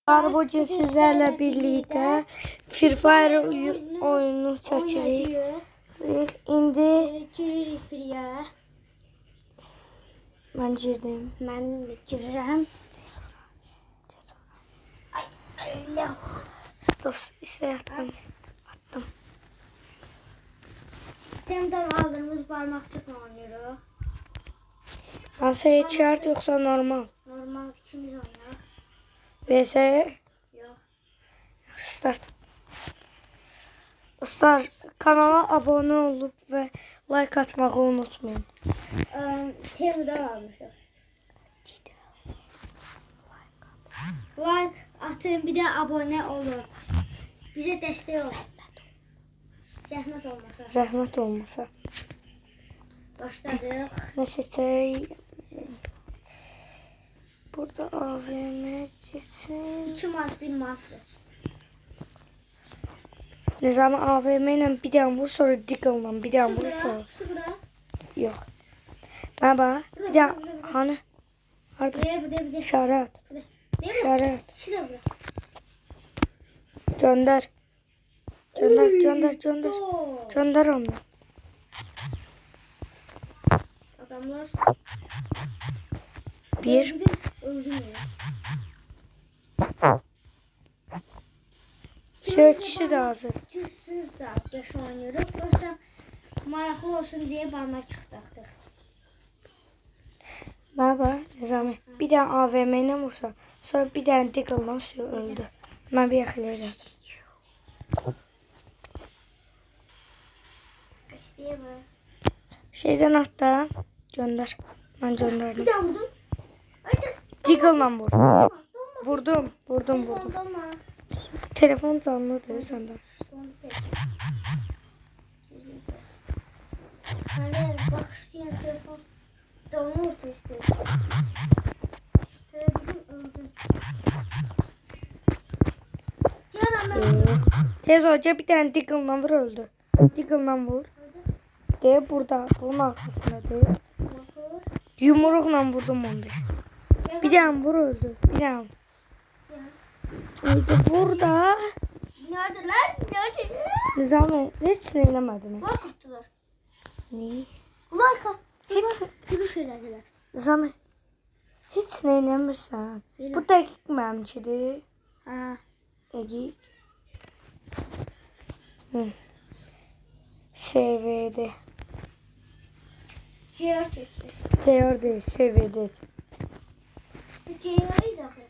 Bugün sizlerle birlikte Free Fire oyunu çekirik. İndi ben girdim. Ben girirəm. Dost istəyirəm. Attım. Temden aldığımız parmakçıkla oynuyoruz. Hansı şart yoksa normal? Normal ikimiz oynuyoruz. VS Yok. start. Dostlar kanala abone olup ve like atmayı unutmayın. Temden almışıq. Like atın, bir de abone olun. Bize destek olun. Zahmet olmasa. Zahmet olmasa. Başladık. Ne seçeyim? Burada AVM geçsin. 2 manat 1 manatdır. Nizami AVM ile bir tane vur, sonra Diggle'la bir tane vur, sonra. Su bırak. Yok. Baba bir tane hani? Orada. Bir de. İşaret. Değil mi? İşaret. İkisi de bırak. Gönder. Gönder. Go. Gönder onu. Adamlar. Bir. Öldüm ya. Dört kişi de hazır. Küssüz de yaş oynuyoruz. Yoksa maraqlı olsun diye parmakçıq taktık. Baba Nizami bir tane AVM ile vursa, sonra bir tane Diggle'la suyu öldü. Ben bir yakala elədim. Kaçtıya bak. Şeyden hatta gönder. Ben gönderdim. Bir daha vurdum. Diggle'la vur. Dolma. Vurdum. Dolma. Telefon canlıdır senden. Hani bakışlayan telefon dolma orta istiyorsun. Hele bugün öldüm. Canım ben öldüm. Tez hoca bir tane Diggle'la vur, öldü. Diggle'la vur. De burada. Bunun arkasında de. Bakır. Yumrukla vurdum 15. Bir tane vur, öldü. Bir tane. Öldü burada. Nerede lan? Nerede? Nizami hiç sinirlemedin. Bak attılar. Niye? Ulan kalk. Hiç. Yürü söylediler. Nizami hiç sinirlenmirsən. Benim. Bu dəqiq mənimkidir. Ha. Dəqiq. SVD. Ciğer çekti. CR değil, SVD. Bu ciğeri daxil.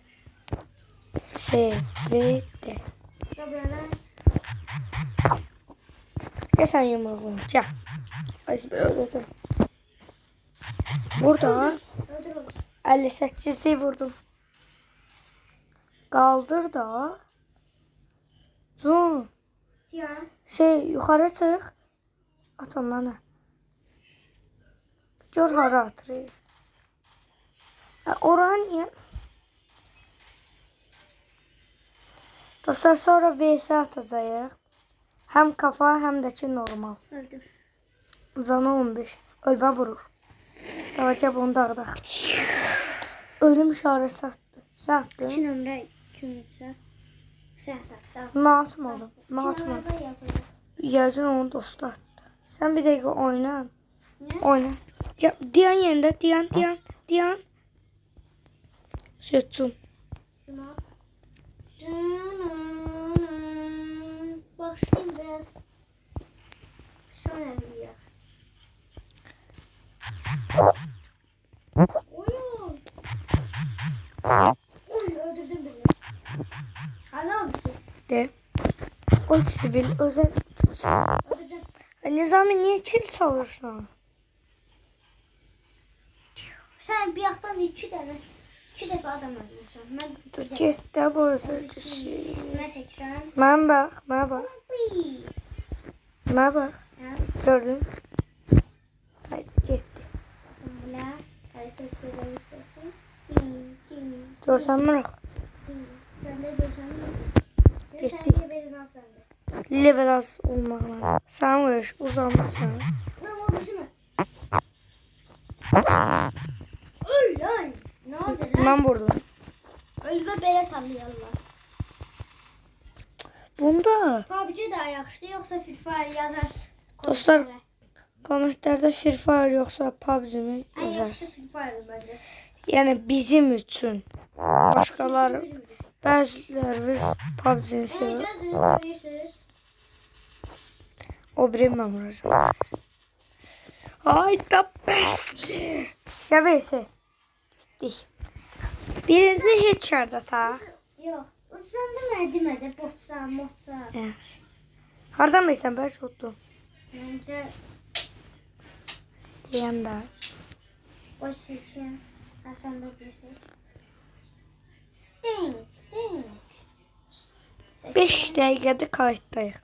SVD. Ya böyle. Gel sen yumruğum. Gel. Ay bir öldürdüm. Burada Öldür onu. 58'de vurdum. Kaldır da. Zoom. Ya. Yukarı çık. At onları. Gör hara atırıyor. Oran niye? Dostlar sonra VS atacağız. Hem kafa hem de ki normal. Öldüm. Canı 15. Ölbə vurur. Davacaq bunu dağıdaq. Ölüm işarəsi sattı. Sattı. 2 nömrə kimsə. Sen sat. Masum oldum. Masum oldum. Nömrədə yazılır. Yazın onu dostu attı. Sen bir dakika oyna. Ne? Oyna. Diyan yerinde. Diyan. Sütsun. Şuna. Başlayayım biraz. Sonra bir Oyun. Oy öldürdüm birini. Hala mısın? De. O sivil özel. Öldürdüm. Nizami niye çil çalırsan? Sen bir yaktan 2 defa adam öldürürsen. Ben Dur git de bu özel kişi. Ne seçiyorum? Mən bak. Uy. Mənə bak. Ya. Gördün. Haydi getdi. Bula. Harita koyalım istersen. Görsən mırıq. Sen de görsen mi? Getdi. Sen de beni nasıl sende? Level az olmaqla. Sən vurur uzanmışsan. Tamam olması mı? Öl lan. Ne oldu lan? Mən vurdum. Öl ve bere tanıyalım. Bunda PUBG daha yaxşı yoxsa Free Fire yazarsın. Dostlar, kommentlere. kommentlerde Free Fire yoksa PUBG mi En yaxşı yazarsın? Free Fire bence. Yani bizim için. Başkaları, bazıları biz PUBG'ni seviyor. Gözünü tanıyırsınız. O biri ben vuracağım. Hayda best. Ya neyse. Gittik. Birinci headshot'a tak. Yox. Uçsan demədi, boşsan. Evet. Hardan bilsən ben şuttum. Məncə Deyəm də. boş seçim. Sən də deyirsən. Ding. 5 dəqiqədə kayıtdayıq.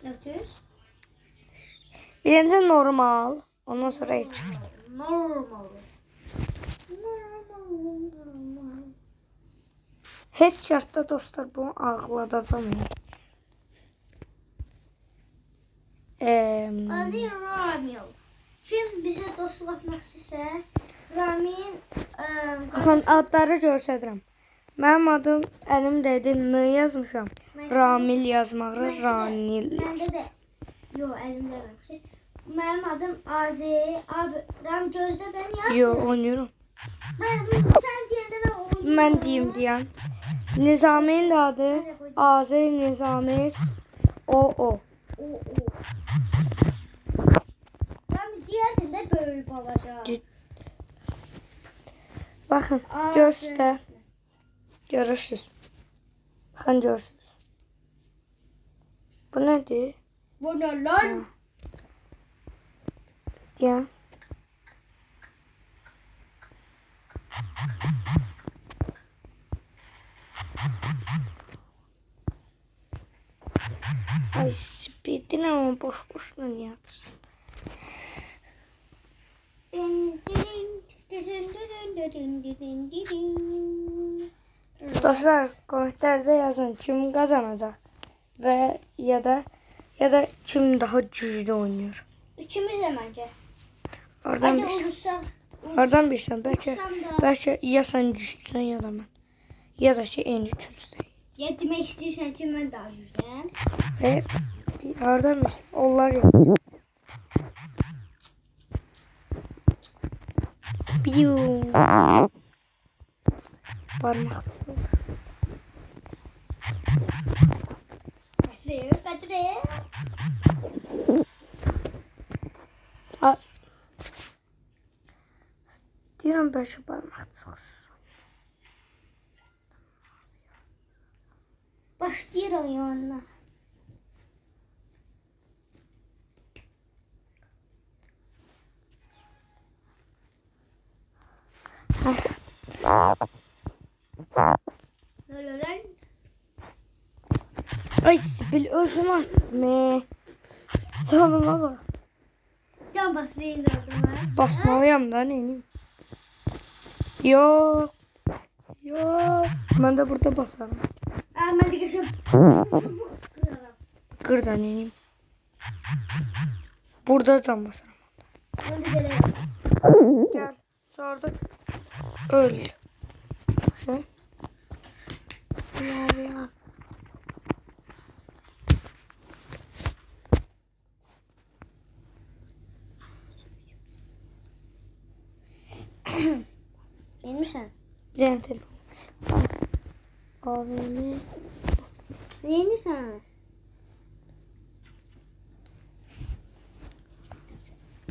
Ötür. Birinci normal. Ondan sonra heç çıxdı. Normal. Headshot'da dostlar bunu ağladacağım. Adı Ramil. Kim bize dostluq atmaq istəyirsə, Ramil Baxın adları göstərirəm. Mənim adım əlimdədir. N yazmışam. Ramil yazmağı, Ranil. Məndə də yox, əlimdə var. Mənim adım Azeri. Abi, Ram gözdə də niyə? Yo, oynuyorum. Sən deyəndə mən oynuyorum. Mən deyim. Nizami'nin de adı Azeri Nizami. O. Ram deyərdin də böyük balaca. Bakın göster. Görürsünüz. Bakın görürsünüz. Bu nedir? Bu ne lan? Ya. Ay speedin ama boşuna niye atırsın? Dostlar komentlerde yazın kim kazanacak ve ya da kim daha güçlü oynuyor. İkimiz de bence. Oradan Hadi bilsen. olursak. Oradan bilsen belki Uçsam da. ya sen güçlüsən ya da ben. Ya da en güçlüsün. Ya demək istəyirsən ki, mən daha güclüyəm. Ve oradan bilsen onlar yazıyor. Biu. Parmak. Kaçırıyor. Diyorum ben şu parmak sıksın. Başlayır oyunlar. Öyle lan. Ay Sibil özüm attım. Canıma bak. Can basmayı indirdim ha. Basmalıyam da neyim? Yok. Ben de burada basarım. Ben de geçim. Kır da neyim? Burada can basarım. Ben de gelelim. Gel. Sorduk. Öl. Şey. Ya. Yenmişsen. Bir tane telefon. AVM. Yenmişsen.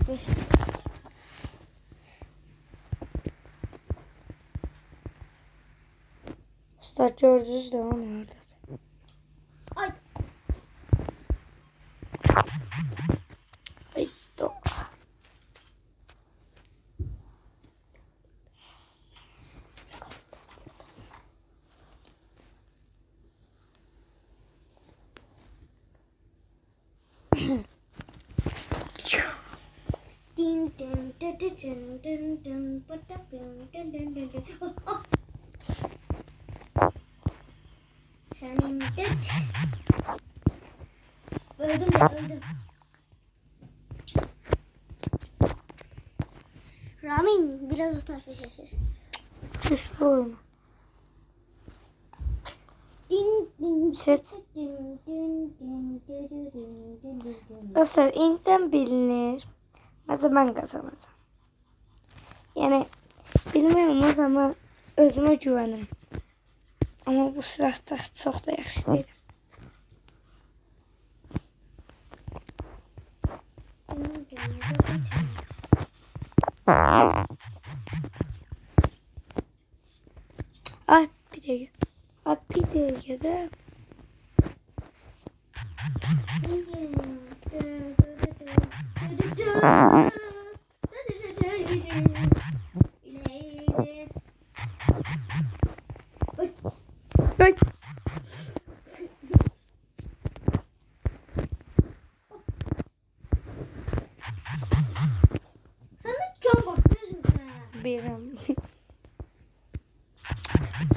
Beş. Start gördünüz de onu orada. Ay. Ay do. Din din din din din din din din din din din. Oh, oh. Senin de. Öldüm. Ramin biraz o tarafa şaşır. Düştü oyunu. Din din Seç. Dostlar inden bilinir. Mesela ben kazanacağım. Yani bilmiyorum ama özüme güvenirim. Ama bu sırada çok da yaxşı değilim. Ay bir dakika. Ay bir dakika da. Ay. Sana can basıyorsun sen. Benim.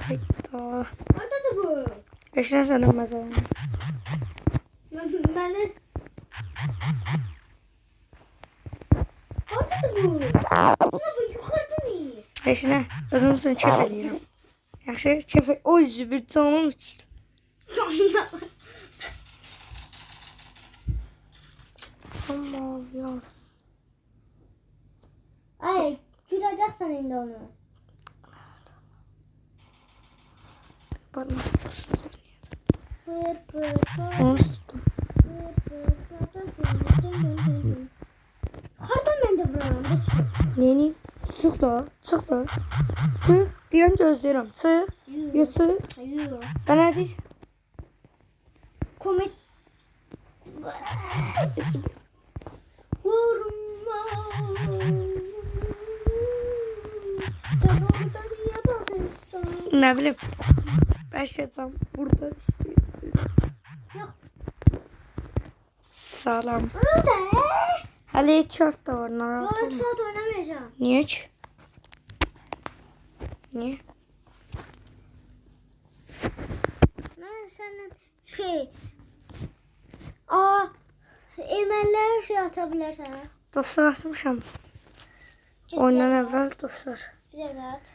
Hayda. Orada da bu. Eşine sanırım mesela. Ben de. Orada da bu. Buna bu yukarıda değil. Eşine özüm seni çöp ediyorum. Yaxşı çöp. Oy zübür canım uçtu. Ama ya. Ay, kıracaksan indi onu. Bana sıksız. Pır pır pır. Onu tuttum. Yukarıdan ben de vuramam. Neyini? Çık da. Çık da. Çık. Diyen gözlüyorum. Çık. Yo çık. Hayır. Ben nedir? Komik. Vurma. Cevapta niye basıyorsun? Ne bileyim. Başlayacağım. Burada istiyorum. Yok. Sağlam. Burada. Hadi çort da var. Narahat Yok olma. saat oynamayacağım. Niye ki? Niye? Ben senden elmenler atabilirsen. Ha. Dostlar atmışam. Ondan evvel dostlar. Bir de at.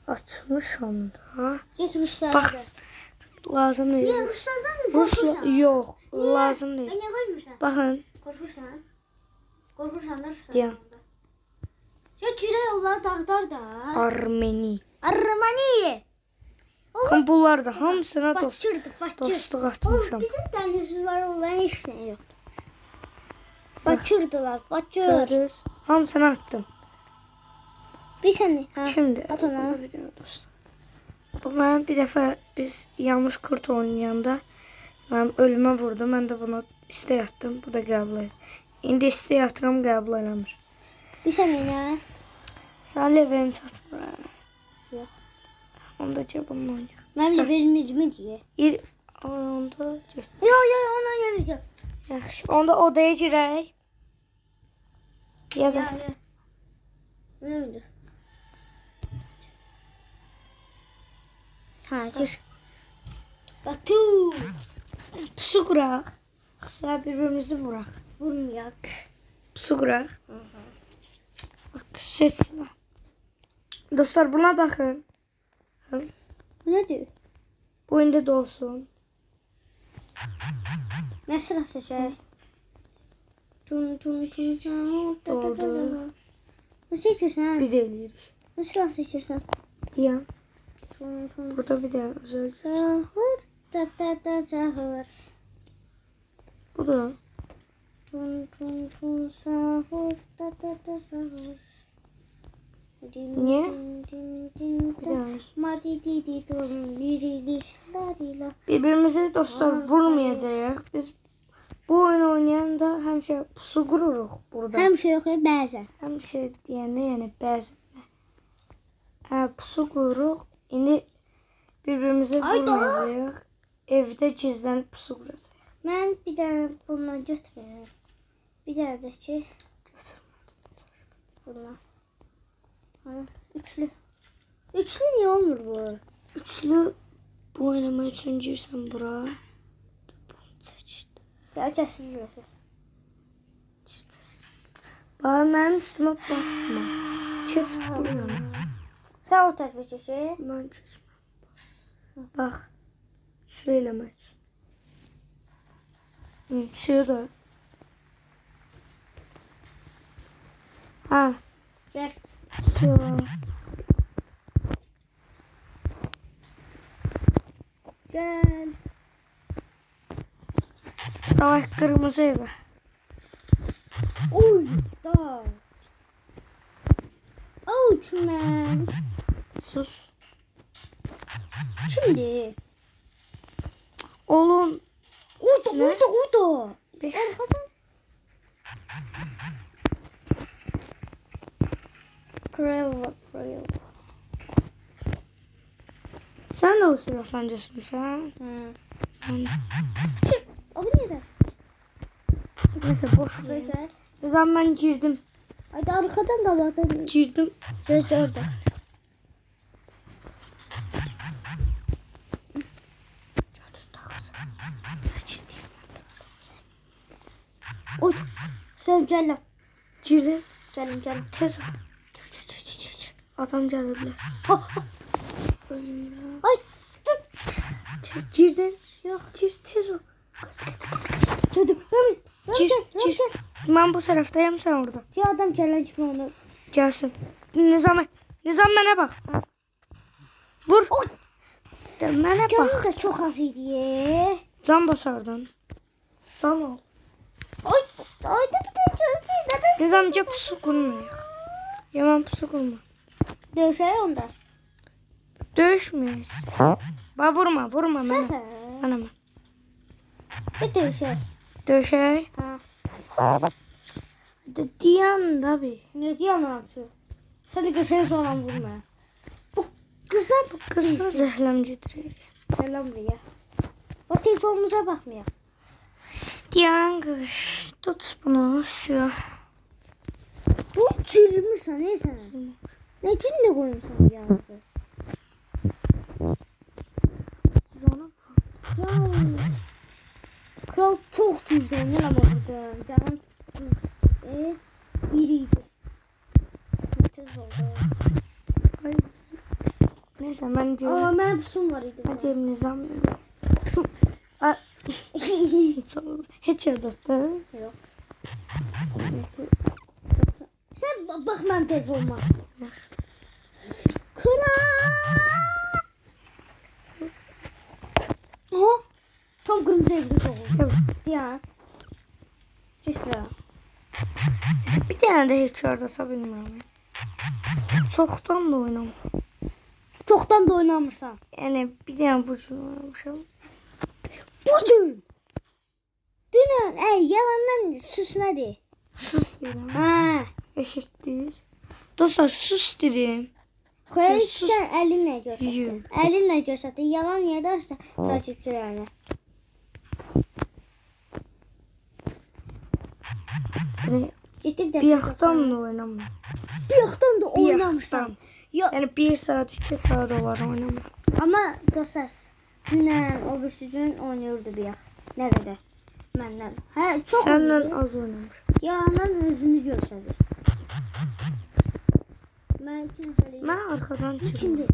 Atmışam da. Git Ruslara Bak. da. Lazım Niye değil. Ruslardan mı Rusla korkursan? yok. Niye? Lazım değil. Niye koymuşsun? Bakın. Korkursan. Korkursan da Ruslar. Diyan. Ya küre yollar dağlar da. Armeni. Armani. Bakın bunlar da hamısına Façırdı façır. dostluk Oğlum atmışam. bizim denizimiz var olan hiç ne yoktu. Façırdılar façır. Görürüz. Hamısını attım. Bir saniye. Ha. Şimdi. At onu. burada bir tane dost. Bu ben bir defa biz yanlış kurt oynayanda ben ölüme vurdum. Ben de buna istey attım. Bu da qəbul etdi. İndi istey atıram qəbul eləmir. Bir saniye ya. Sen leveni satmır. Yok. Onda cebimle oynayır. Ben de benim yüzümü diye. Onda get. Yo ona yemeyeceğim. Yaxşı. Onda odaya girək. Ya da Ya. Ne oldu? Ha gir. Batu. pusu quraq. Qısa birbirimizi vuraq. Vurmayak. Pusu quraq. Bak seçsin. Dostlar buna bakın. Bu nedir? Bu indi de olsun. Ne sırası şey? Tun. Oldu. Nasıl içirsen? Bir de eləyirik. Nasıl içirsen? Diyan. Tun. Burada bir de özel. Sahur. Ta sahur. Bu da. Tun sahur. Ta sahur. Niye? Bir daha. Ma di dum di la. Birbirimizi dostlar vurmayacağıq. Biz bu oyunu oynayanda həmişə pusu qururuq burada. Hem şey yok ya bazen. Həmişə deyəndə, yəni bəzən pusu qururuq. İndi birbirimizi Ay da. vurmayacağıq. Evdə gizlənib pusu quracağıq. Ben bir tane bundan götürürüm. Bir tane de ki bundan. Ha, üçlü. Üçlü niye olmur bu? Üçlü bu oynamaq üçün girsən bura. Sen kesin diyorsun. Bax mənim üstümə basma. Keç buraya. Sen o tarafa çeşe. Mən keçməm. Bax. Söylemez. Şurada. Ha. Gel. Şu. Gel. Savaş kırmızı evi. Oy. Da. Ouch man. Sus. Şimdi. Oğlum. Orada. Beş. Arkadan. Krallık. Sen de o silahlancısın sen. Hı. Ben... Abi nerede? Neyse boş ver. Güzel. O zaman ben girdim. Hadi arkadan da bakalım. Girdim. Göz orada. Uç. Sen gel lan. Girdim. Gelin. Tez ol. Adam geldiler. Ha. Ölüm. Ay. Tut. Girdin. Yok. Tez ol. Dedim. Gir. Ben bu taraftayım sen orada. Ya adam gelen çıkma onu. Gelsin. Nizam bana bak. Vur. Oy. Bana bak. Canım da çok az idi ye. Can basardın. Can ol. Ay. Ayda bir de çözsün. Neden? Nizamca pusu kurmuyor. Yaman pusu kurma. Dövüşey onda. Dövüşmeyiz. Bana vurma bana. Sen. Bana. Bir dövüşey. Dövüşey. Ha. Hadi diyen tabi. Ne diyorsun abi şu? Seni köşeye sonra vurma. Bu kızlar Kızın zehlemcidir. Gel lan buraya. O telefonumuza bakmıyor. Diyen kız. Tut bunu. Şu. Bu çürümüş sana ne sana? Ne gün de koyayım sana yazdı. Zona. Ya. Kral çok cüzdanlı ama burada. Canım biriydi. Tez oldu. Ay. Neyse ben diyorum. Aa ben pusum var idi. Hadi nizam. Hiç yadattı. Yok. Sen bak ben telefonuma. Kral. Aha. Tam kırmızı evde oldu. Tabii. Ya. Keşke. Bir tane de hiç yardata bilmiyorum. Çoktan da oynam. Çoktan da oynamırsan. Yani bir tane buçuk oynamışım. Bugün. Dünən yalandan sus nədir? Sus dedim. Ha. Eşittiyiz. Dostlar sus dedim. Xoy Sus. sən əlinlə göstərdin. Yiyeyim. Əlinlə göstərdin. Yalan niyə dersən takipçilərinə? Yani Getib də bir yaktan da oynamam. bir yaxdan da Bir oynamışsan. yaktan. Ya Yani 1 saat 2 saat olar oynamam. amma dostlar dünən o birisi gün oynayırdı bir yax. Nə qədər? Məndən. Hə, çox Senden oynayırdı. az oynamış. Yalandan özünü göstərir. Mən üçün belə. Ben arkadan çıktım. Kimdir?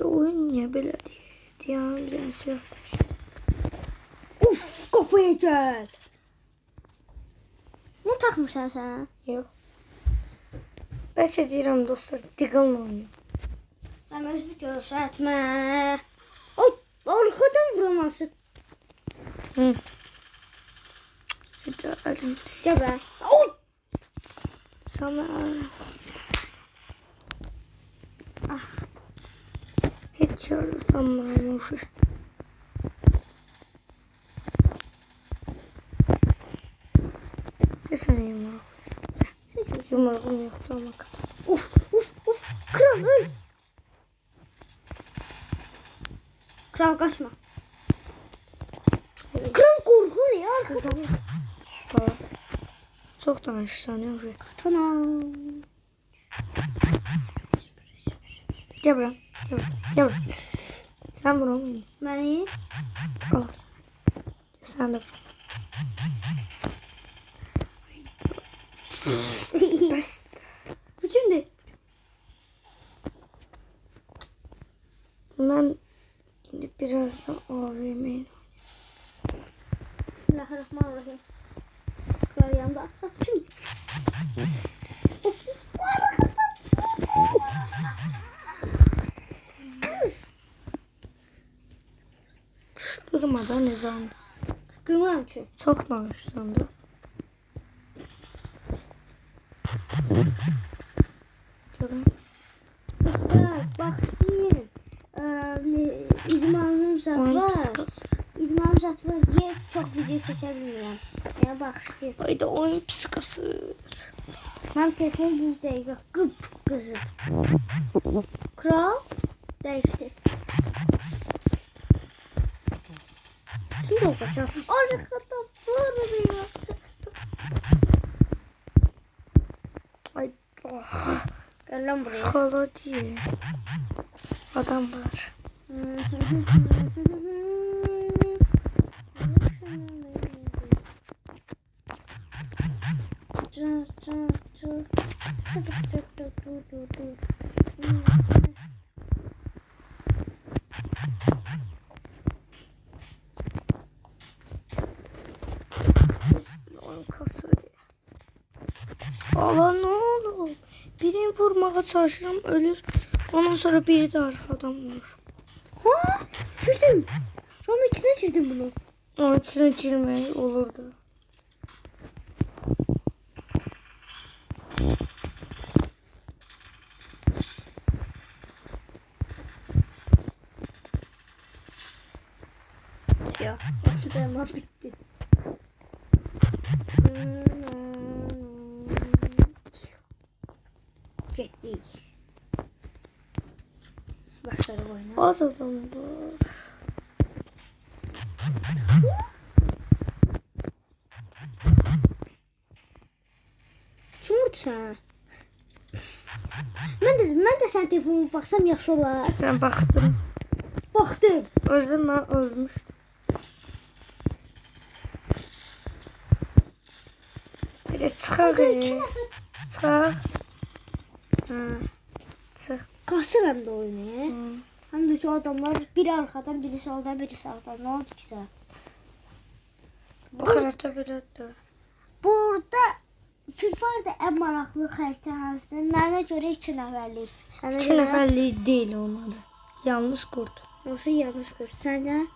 Oyun niye böyle diye. Diyan bir tane silah taşı. Uf, kafaya gel. Ne takmışsan sen? Yok. Ben şey diyorum dostlar. Diggle'la oynuyor. Hem özlük gösterme. Ay, arkadan vuraması. Hı. Hiç elim. Gel be. Ay. Sana. Ah. Hiç sanmıyorum o şey. Bir saniye yumruk. Yumruğum yoktu ama. Uf. Kral öl. Kral kaçma. Kral korkuyor ya arkadan. Mustafa. Çok danışsan şey. Katana. Gel buraya. Gel buraya. Sen bunu oynayın. Beni. Al sen. Sen de. Bas. Bu kimdi? Ben indi birazdan AVM'ye. Bismillahirrahmanirrahim. Kral yanında. Şimdi. Kız. Durmadan Nizam. Gülmem ki. Sokmamışsın da. Canım. Kızlar bak şimdi. İdmanım zat Oyun var. psikası. İdmanım zat var diye çok video çekebilirim. Ya bak işte. Haydi oyun psikası. Ben telefon bir dakika kıp kızım. Kral değişti. Şimdi o kaçar. Arkada böyle yaptı. Ay oh. Gel lan buraya. Psikoloji. Adam var. Oyun kasıyor. Allah ne olur. Birini vurmaya çalışırım ölür. Ondan sonra biri de arkadan vurur. Ha? Çözdüm. Ama içine çizdim bunu. Onun içine girmeyi olurdu. Ya. Tamam bitti. Gitti. Başladı oyuna. Az adam var. Çumurt sen. Ben de sen telefonuma baksam yaxşı olar. Ben baktım. Baktım. Özüm ben ölmüştüm. Böyle çıkar. İki nəfər Çıkar. Ha. Çık. kasıram da oyunu. Hı. Hem de şu adamlar biri arkadan, biri soldan, biri sağdan. Ne oldu ki de? Bu kadar da böyle de. Burada Free Fire'da en maraqlı xəritə hansıdır? Mənə görə 2 nəfərlik. Sənə İki görə neferliği değil olmadı. Yalnız kurt. nasıl yanlış qurt? Səndə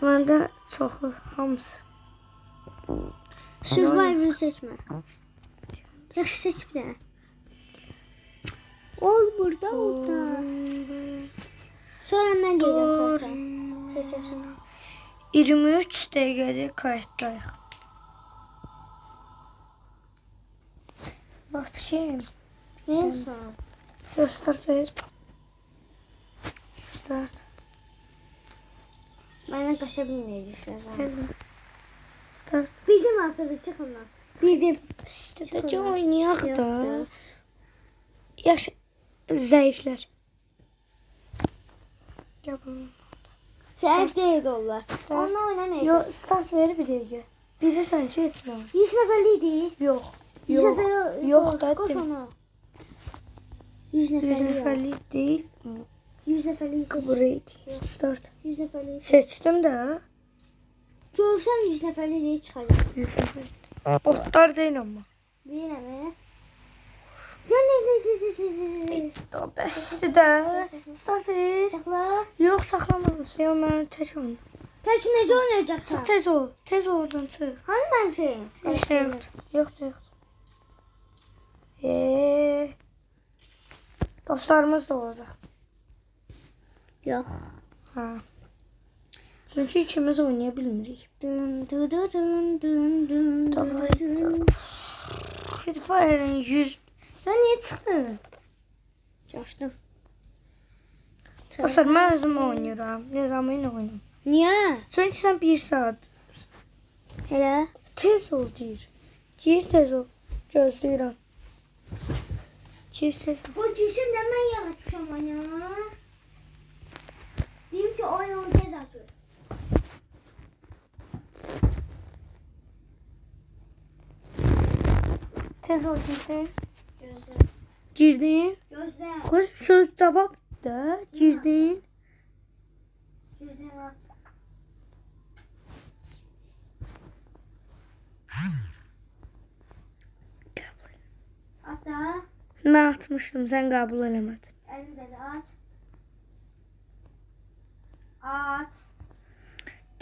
Ben de çoxu hamısı. Survivor'ı seçmə. Yaxşı seç bir dənə. Ol burada, orada. Sonra mən deyəcəm xəritə. Seçərsən. 23 dəqiqədir kayıtdayıq. Bak bir şeyim. Neysə. Şu start ver. Start. Məndən qaça bilməyəcəksən. Verdim. Start. Bildim aslında çıx ondan. Bildim. İstədəcə oynayaq da. Yoxdur. Yaxşı. Zəiflər. Gel bunu. Zəif deyil onlar. Onunla oynamayacaq. Yo start ver bir dəqiqə. Bilirsən ki heç nə. 100 nəfərlikdir. Yox. 100 Yox. nəfər Yox da qoş dedim. ona. 100 100 nəfərlik. nəfərlik deyil. 100 nəfərlik seç. Burayı start. 100 nəfərlik seç. Seçdim də. Görsəm 100 nəfərlik deyil çıxacaq. 100 nəfərlik. Otlar deyil amma. Bilirəm mi? Gel. Daha bəsdir də. Start ver. Saxla. Yox saxlamamışsın. Yox mən tək oyun. Tək necə oynayacaqsan? Çıx tez ol. Tez ol oradan çıx. Hani mənim şeyim? Bir şey yoxdur. Yoxdur, yoxdur. Dostlarımız da olacaq. Yox. Ha. Çünki ikimiz oynaya bilmirik. Dın dın dın dın dın dın Davay, dın. Free Fire'ın 100. Sen niye çıxdın? Coşdum. Dostlar mən özüm oynayıram. Nizamı ilə oynayıram. Niyə? Çünki sən 1 saat. Elə? Tez ol deyir. Gir tez ol. Gözləyirəm. Gir tez ol. Bu cüsüm də mən yaratmışam ana. Deyim ki oyun tez açır. Tez ol gir. Gözlə. Girdin. Gözlə. Xoş söz cavab da. Girdin. Gözden at. At da. Mən atmışdım, sən qəbul eləmədin. Elinde de at. At.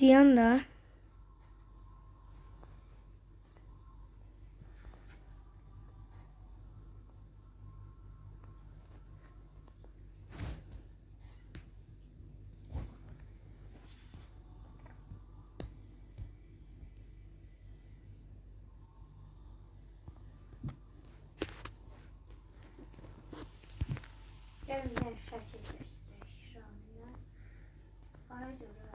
Deyən də. Gelin ben şaşır göster şu anda. Haydi oraya.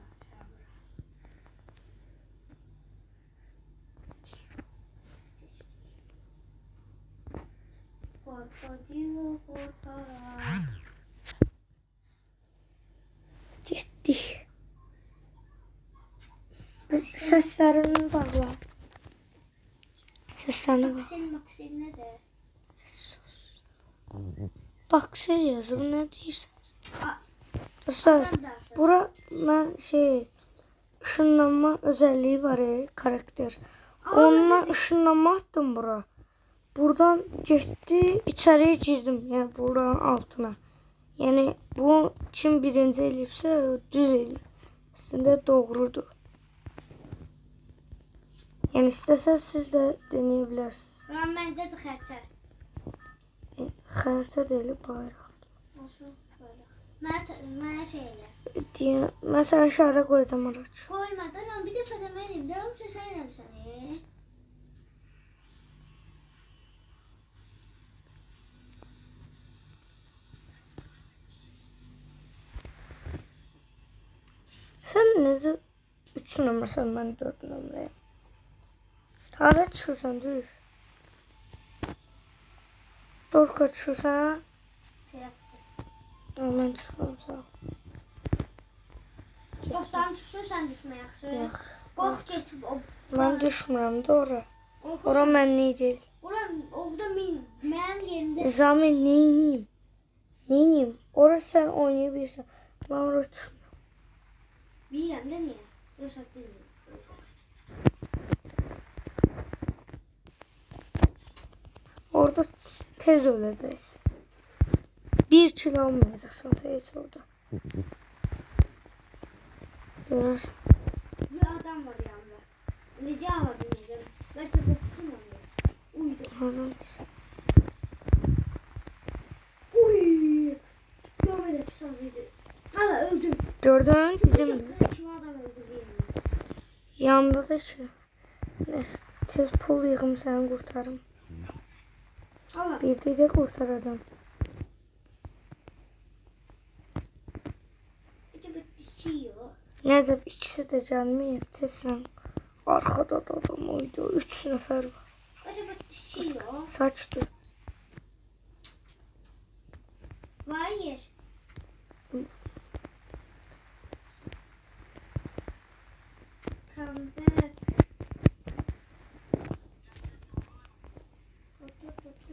Korkodiyo korkar. Getdik. Səslərini bağla. Səslərini bağla. Maksil ne de? Baksana yazım, nə deyirsən? Aa, Dostlar, ben de aşağı. bura mən ışınlanma özelliği var karakter. Onunla ışınlanma attım bura. Buradan getdi, içeriye girdim. Yani buranın altına. Yani bu kim birinci eləyibsə düz eləyib. Əslində doğrudur. Yəni istəsəz siz də deneyə bilərsiniz. Ram bende de xərtə. Xəritə deyil, bayraq. Nasıl böyle? Mənə şeylə. Deyə, mən sənə işarə qoyacağım araç. Koymadan Ram bir dəfə də mənim. Devam ki sen səni. Sən necə 3 nömrəsən, mən 4 nömrəyəm. Hara düşürsən, düz. Dorka düşürsən. Mən düşürəm, sağ ol. Dostlarım düşür, sən düşmə yaxşı. Yox. Qorx getib o. Mən düşmürəm də ora. Qorx. Ora mənlik deyil. Orada mənim yerimdə. Nizami, neyniyim? Neyniyim? Ora sən oynaya bilirsən. Mən ora düşmürəm. Bilirəm də niyə? Yoxsa bilmirəm. Orada tez öləcəksən. 1 kilo almayacaqsan sən heç orada. Görərsən. Bir adam var yanında. Necə ala bilmirəm. Bəlkə qorxtum olur. Uydu. Oradan bilirsən. Uy! Gömelə pis az idi. Hala öldüm. Gördün? Dedim. Kim adam öldürdü? Yanımdadır ki. Neyse. Tez pul yığım səni qurtarım. Hala. Bir də qurtaracağım. Acaba dişiyor. Necə ikisi də gəlməyib. Tez sən. Arxada da adam oydu. 3 nəfər var. Acaba dişiyor. Saçdı. Var yer. Comeback.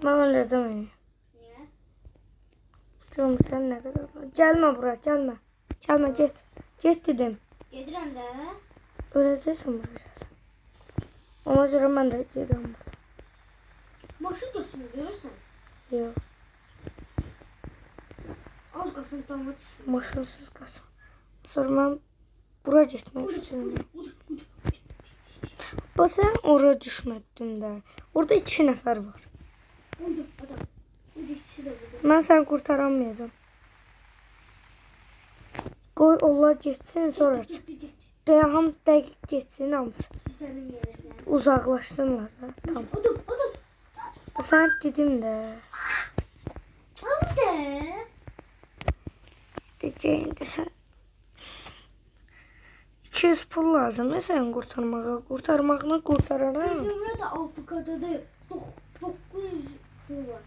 Mən öləcəm. Niyə? Görüm sən nə qədər. Gəlmə bura, gəlmə. Gəlmə, get. Get dedim. Gedirəm də. Öləcəksən buraya. Ona görə mən də gedirəm burada. Maşın götürür görürsən. Yox, Az qalsın dama düşür. maşınsız qalsın. Sonra mən bura getmək istəyirəm. Bax sən ora düşmədin də. Orada 2 nəfər var. Uydu adam. Uydu ikisi də burada. Mən səni qurtaramayacağam. Qoy onlar getsin sonra çıx. Getdi. Dayan dəqiq getsin hamısı. Sənin yerindən. Uzaqlaşsınlar da. Tamam. Adam. Sən dedim də. Aldı. Deyəcəyim də sən. 200 pul lazımdır sən qurtarmağa. Qurtarmağını qurtararam. Ömrə də Afrikadadır. 900 pul var.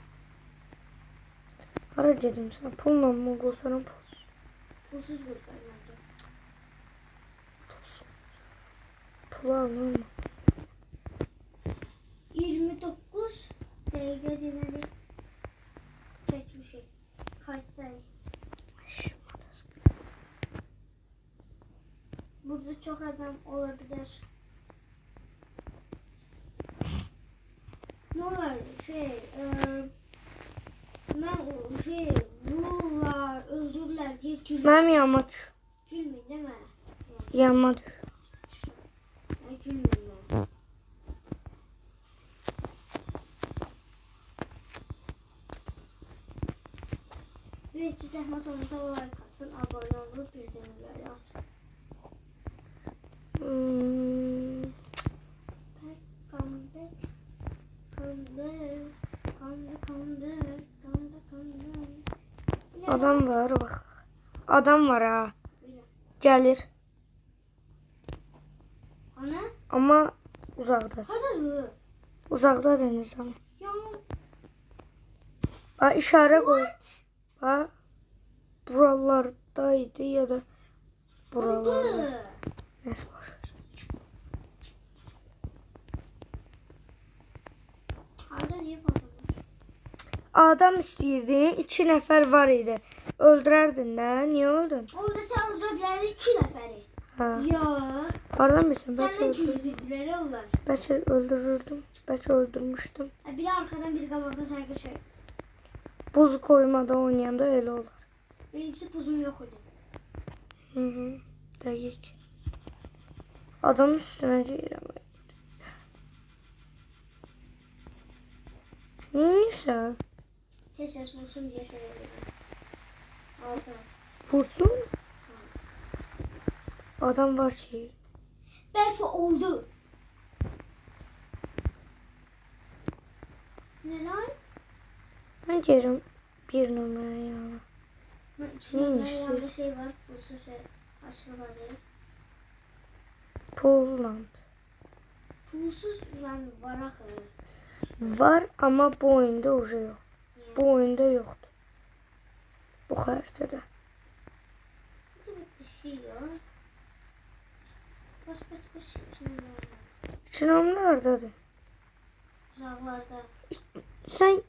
Hara gedim sən? Pulla mı qurtaram? Pulsuz qurtarmadı. Pul alır mı? 29 dəqiqə deməli çəkmişik. Kayıtdayıq. Düzdür, çox adam ola bilər. Ne olar ben vururlar, öldürürler diye Mənim yanıma düş. gülmeyin değil mi? Yanıma düş. Ben gülmeyeyim ben. Bir siz zahmet olmasa like atın, abone olup bildirimleri açın. Come back. Adam var bak. Adam var ha. Buyurun. Gəlir. Ana? Ama uzaqda. Hadi bu. Uzaqdadır Nizam. Ya. Ha işarə qoy. Ha buralardaydı ya da buralarda. Oldu. Neyse boş ver. Harda diye patladı. Adam istəyirdi. 2 nəfər var idi. Öldürərdin də. Niyə öldün? Orada sen öldürebilirdi 2 neferi. Ha. Ya. Hardan bilsən? Bəlkə Senden öldürdüm. cüzdüler onlar. Bəlkə öldürürdüm. Bəlkə öldürmüşdüm. Biri arkadan biri kabaktan saygı şey. Buz koymada oynayanda elə olur. Birincisi buzum yok idi. Hı. Dəqiq. Adamın üstünə girirəm. Neyse. Tez ses bulsun diye söylüyorum. Aldım. Vursun. Adam var şey. Belki oldu. Ne lan? Ben gelim bir numaraya ya. İçinde siz? yanında şey var. Bu şey aşağıda. Poland. Pulsuz lan var axı. Var ama bu oyunda ucu yok. Niye? Bu oyunda yoktu. Bu haritada. Bir şey yok. Baş. İçinde var. Çınamlardadır. Uzaklarda. Sen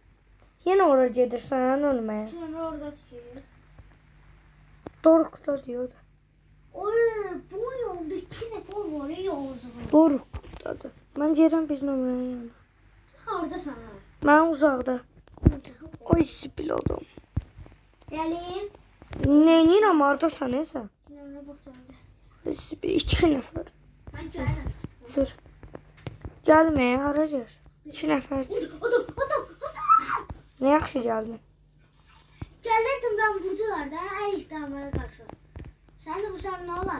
yine oraya gedirsən ölmeye. Sonra orada çıkıyor. Doruk'ta diyordu. Oy bu yolda 2 nefer var ya o zaman. Doruk'tadır. Ben gelirəm biz numaraya yana. Harda sana. Ben uzakta. Oy sipil oldum. Gelin. Neyniyəm hardasan neyse. Sinan'a bakacağım. 2 nəfər. Ben geldim. Sır. Gəlməyə hara gəl? 2 nəfərdir. Adam. Ne yaxşı gəldin. Gelirdim ben vurdular da her ihtimala karşı. Sen de vursan ne olur?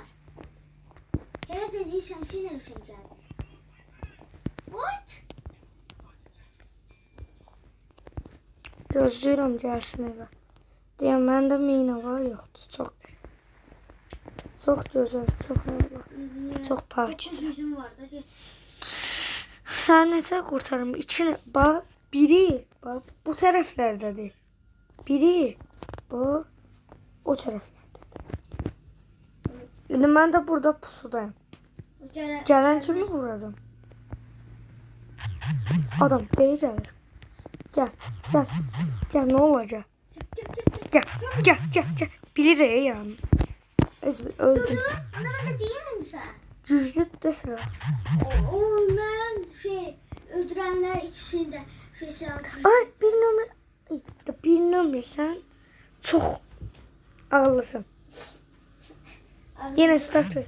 Hele dediysen ki ne düşüneceksin? What? Gözləyirəm gəlsin evə. Deyəm məndə mina var yoxdur. Çox gözəl, çox əla. Çox pakdır. 9 yüzüm var da get. Sən necə qurtarım? Bax, biri bax bu tərəflərdədir. Biri bu o tərəflərdədir. İndi mən də burada pusudayım. Gələn kimi vuracam. Adam deyir gəlir. Gəl, nə olacaq? Gəl. Bilir yani. Öldüm. Ana ben de değil mi sen? Güclü de sıra. O ben öldürenler ikisinde silah. Ay bir nömrə sən çox ağıllısın. Yenə start ver.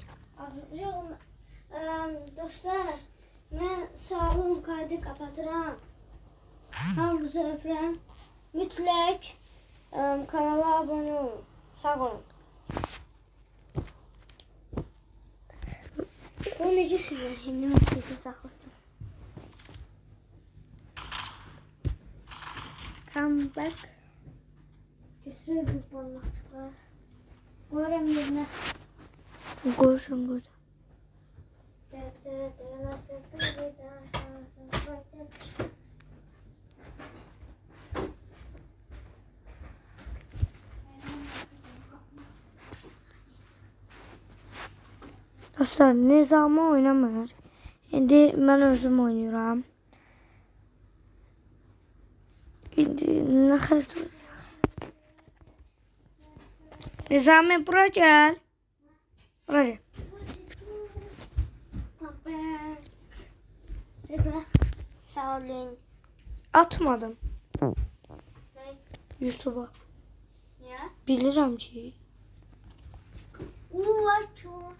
Dostlar, ben sağlığım kaydı kapatıram. Hamınızı öpürəm. Mütləq kanala abone olun. Sağ olun. O necə sürüyor? Şimdi mən sizə saxlayacağım. Come back. Götürür bir balıqlar. Qoyuram yerinə. Qoysan. Dostlar Nizamı oynamır. İndi mən özüm oynuyorum. İndi nə xəst? Nizami bura gəl. Bura gəl. Tekrar. Sağ olun. Atmadım Ne? YouTube'a. Ya? Bilirəm ki. Uuu, çok.